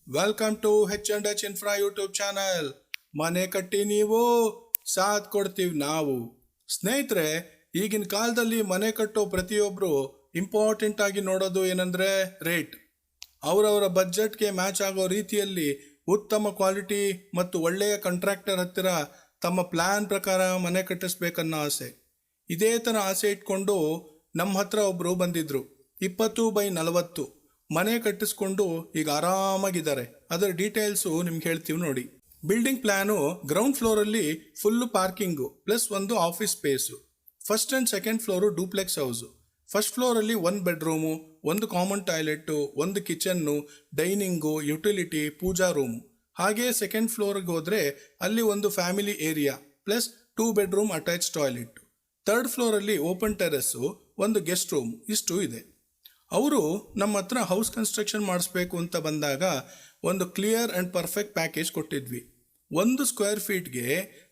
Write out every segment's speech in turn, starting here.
Welcome to H&H Infra YouTube channel. ಮನೆ ಕಟ್ಟಿ ನೀವು, ಸಾಥ್ ಕೊಡ್ತೀವಿ ನಾವು. ಸ್ನೇಹಿತರೆ, ಈಗಿನ ಕಾಲದಲ್ಲಿ ಮನೆ ಕಟ್ಟೋ ಪ್ರತಿಯೊಬ್ಬರು ಇಂಪಾರ್ಟೆಂಟ್ ಆಗಿ ನೋಡೋದು ಏನಂದ್ರೆ ರೇಟ್. ಅವರವರ ಬಜೆಟ್ಗೆ ಮ್ಯಾಚ್ ಆಗೋ ರೀತಿಯಲ್ಲಿ ಉತ್ತಮ ಕ್ವಾಲಿಟಿ ಮತ್ತು ಒಳ್ಳೆಯ ಕಾಂಟ್ರಾಕ್ಟರ್ ಹತ್ತಿರ ತಮ್ಮ ಪ್ಲಾನ್ ಪ್ರಕಾರ ಮನೆ ಕಟ್ಟಿಸ್ಬೇಕನ್ನೋ ಆಸೆ. ಇದೇ ಥರ ಆಸೆ ಇಟ್ಕೊಂಡು ನಮ್ಮ ಹತ್ರ ಒಬ್ಬರು ಬಂದಿದ್ರು. 20x40 ಮನೆ ಕಟ್ಟಿಸ್ಕೊಂಡು ಈಗ ಆರಾಮಾಗಿದ್ದಾರೆ. ಅದರ ಡೀಟೇಲ್ಸು ನಿಮ್ಗೆ ಹೇಳ್ತೀವಿ ನೋಡಿ. ಬಿಲ್ಡಿಂಗ್ ಪ್ಲಾನು ಗ್ರೌಂಡ್ ಫ್ಲೋರಲ್ಲಿ ಫುಲ್ ಪಾರ್ಕಿಂಗು ಪ್ಲಸ್ ಒಂದು office space. First and second floor duplex house. First ಫ್ಲೋರಲ್ಲಿ 1 bedroom, 1 common toilet, 1 kitchen, dining, utility, pooja room. ಹಾಗೆ ಸೆಕೆಂಡ್ ಫ್ಲೋರ್ಗೆ ಹೋದರೆ ಅಲ್ಲಿ ಒಂದು family area plus 2 bedroom attach toilet. Third ಫ್ಲೋರಲ್ಲಿ ಓಪನ್ ಟೆರೆಸ್ಸು, 1 ಗೆಸ್ಟ್ ರೂಮ್, ಇಷ್ಟು ಇದೆ. ಅವರು ನಮ್ಮ ಹತ್ರ ಹೌಸ್ ಕನ್ಸ್ಟ್ರಕ್ಷನ್ ಮಾಡಿಸ್ಬೇಕು ಅಂತ ಬಂದಾಗ ಒಂದು ಕ್ಲಿಯರ್ ಆ್ಯಂಡ್ ಪರ್ಫೆಕ್ಟ್ ಪ್ಯಾಕೇಜ್ ಕೊಟ್ಟಿದ್ವಿ. 1 ಸ್ಕ್ವೇರ್ ಫೀಟ್ಗೆ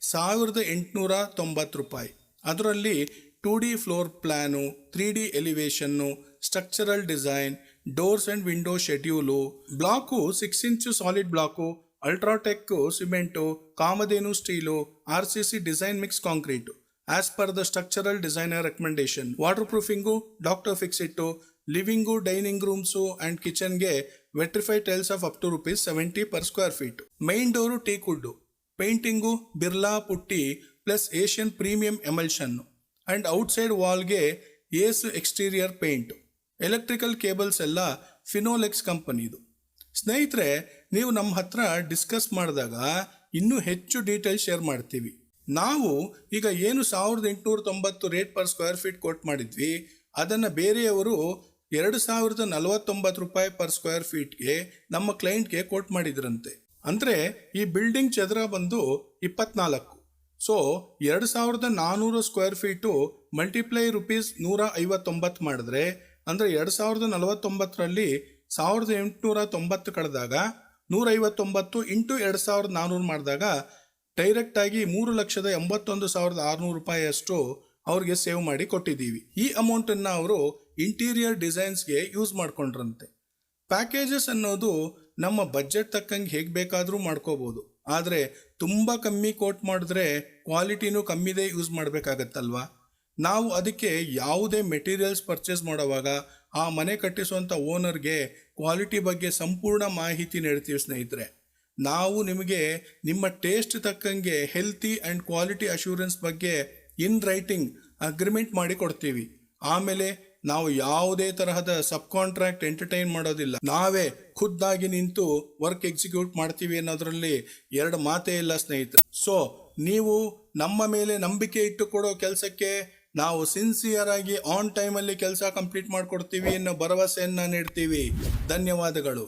1890 ರೂಪಾಯಿ. ಅದರಲ್ಲಿ 2D floor plan, 3D elevation, structural design, doors and window schedule, block 6 inch solid block, UltraTech cement, Kamadhenu steel, RCC design mix concrete as per the structural designer recommendation, water proofing, doctor Fixit, living, dining rooms and ಕಿಚನ್ಗೆ vitrified tiles of up to ₹70 per square feet. Main door teak wood, painting Birla putty plus Asian premium emulsion and outside ವಾಲ್ಗೆ Ace exterior paint. Electrical cables ಎಲ್ಲ ಫಿನೋಲೆಕ್ಸ್ ಕಂಪನಿದು. ಸ್ನೇಹಿತರೆ, ನೀವು ನಮ್ಮ ಹತ್ರ discuss ಮಾಡಿದಾಗ ಇನ್ನೂ ಹೆಚ್ಚು ಡೀಟೇಲ್ಸ್ ಶೇರ್ ಮಾಡ್ತೀವಿ. ನಾವು ಈಗ ಏನು 1890 rate per square feet quote ಮಾಡಿದ್ವಿ, ಅದನ್ನು ಬೇರೆಯವರು 2049 ರೂಪಾಯಿ ಪರ್ ಸ್ಕ್ವೇರ್ ಫೀಟ್ಗೆ ನಮ್ಮ ಕ್ಲೈಂಟ್ಗೆ ಕೋಟ್ ಮಾಡಿದ್ರಂತೆ. ಅಂದರೆ ಈ ಬಿಲ್ಡಿಂಗ್ ಚದರ ಬಂದು 24. ಸೊ 2400 ಸ್ಕ್ವೇರ್ ಫೀಟು ಮಲ್ಟಿಪ್ಲೈ ₹159 ಮಾಡಿದ್ರೆ ಅಂದರೆ 2049ರಲ್ಲಿ 1890 ಕಳೆದಾಗ 159 ಇಂಟು 2400 ಮಾಡಿದಾಗ ಡೈರೆಕ್ಟಾಗಿ 3,81,600 ರೂಪಾಯಿಯಷ್ಟು ಅವ್ರಿಗೆ ಸೇವ್ ಮಾಡಿ ಕೊಟ್ಟಿದ್ದೀವಿ. ಈ ಅಮೌಂಟನ್ನು ಅವರು ಇಂಟೀರಿಯರ್ ಡಿಸೈನ್ಸ್ಗೆ ಯೂಸ್ ಮಾಡ್ಕೊಂಡ್ರಂತೆ. ಪ್ಯಾಕೇಜಸ್ ಅನ್ನೋದು ನಮ್ಮ ಬಜೆಟ್ ತಕ್ಕಂಗೆ ಹೇಗೆ ಬೇಕಾದರೂ ಮಾಡ್ಕೋಬೋದು. ಆದರೆ ತುಂಬ ಕಮ್ಮಿ ಕೋಟ್ ಮಾಡಿದ್ರೆ ಕ್ವಾಲಿಟಿನೂ ಕಮ್ಮಿದೇ ಯೂಸ್ ಮಾಡಬೇಕಾಗತ್ತಲ್ವಾ. ನಾವು ಅದಕ್ಕೆ ಯಾವುದೇ ಮೆಟೀರಿಯಲ್ಸ್ ಪರ್ಚೇಸ್ ಮಾಡೋವಾಗ ಆ ಮನೆ ಕಟ್ಟಿಸುವಂಥ ಓನರ್ಗೆ ಕ್ವಾಲಿಟಿ ಬಗ್ಗೆ ಸಂಪೂರ್ಣ ಮಾಹಿತಿ ನೀಡ್ತೀವಿ. ಸ್ನೇಹಿತರೆ, ನಾವು ನಿಮಗೆ ನಿಮ್ಮ ಟೇಸ್ಟ್ ತಕ್ಕಂಗೆ ಹೆಲ್ತಿ ಆ್ಯಂಡ್ ಕ್ವಾಲಿಟಿ ಅಶ್ಯೂರೆನ್ಸ್ ಬಗ್ಗೆ ಇನ್ ರೈಟಿಂಗ್ ಅಗ್ರಿಮೆಂಟ್ ಮಾಡಿ ಕೊಡ್ತೀವಿ. ಆಮೇಲೆ ನಾವು ಯಾವುದೇ ತರಹದ ಸಬ್ ಕಾಂಟ್ರಾಕ್ಟ್ ಎಂಟರ್ಟೈನ್ ಮಾಡೋದಿಲ್ಲ. ನಾವೇ ಖುದ್ದಾಗಿ ನಿಂತು ವರ್ಕ್ ಎಕ್ಸಿಕ್ಯೂಟ್ ಮಾಡ್ತೀವಿ ಅನ್ನೋದ್ರಲ್ಲಿ 2 ಮಾತೇ ಇಲ್ಲ ಸ್ನೇಹಿತರೆ. ಸೊ ನೀವು ನಮ್ಮ ಮೇಲೆ ನಂಬಿಕೆ ಇಟ್ಟು ಕೊಡೋ ಕೆಲಸಕ್ಕೆ ನಾವು ಸಿನ್ಸಿಯರ್ ಆಗಿ ಆನ್ ಟೈಮಲ್ಲಿ ಕೆಲಸ ಕಂಪ್ಲೀಟ್ ಮಾಡಿಕೊಡ್ತೀವಿ ಅನ್ನೋ ಭರವಸೆಯನ್ನು ನೀಡ್ತೀವಿ. ಧನ್ಯವಾದಗಳು.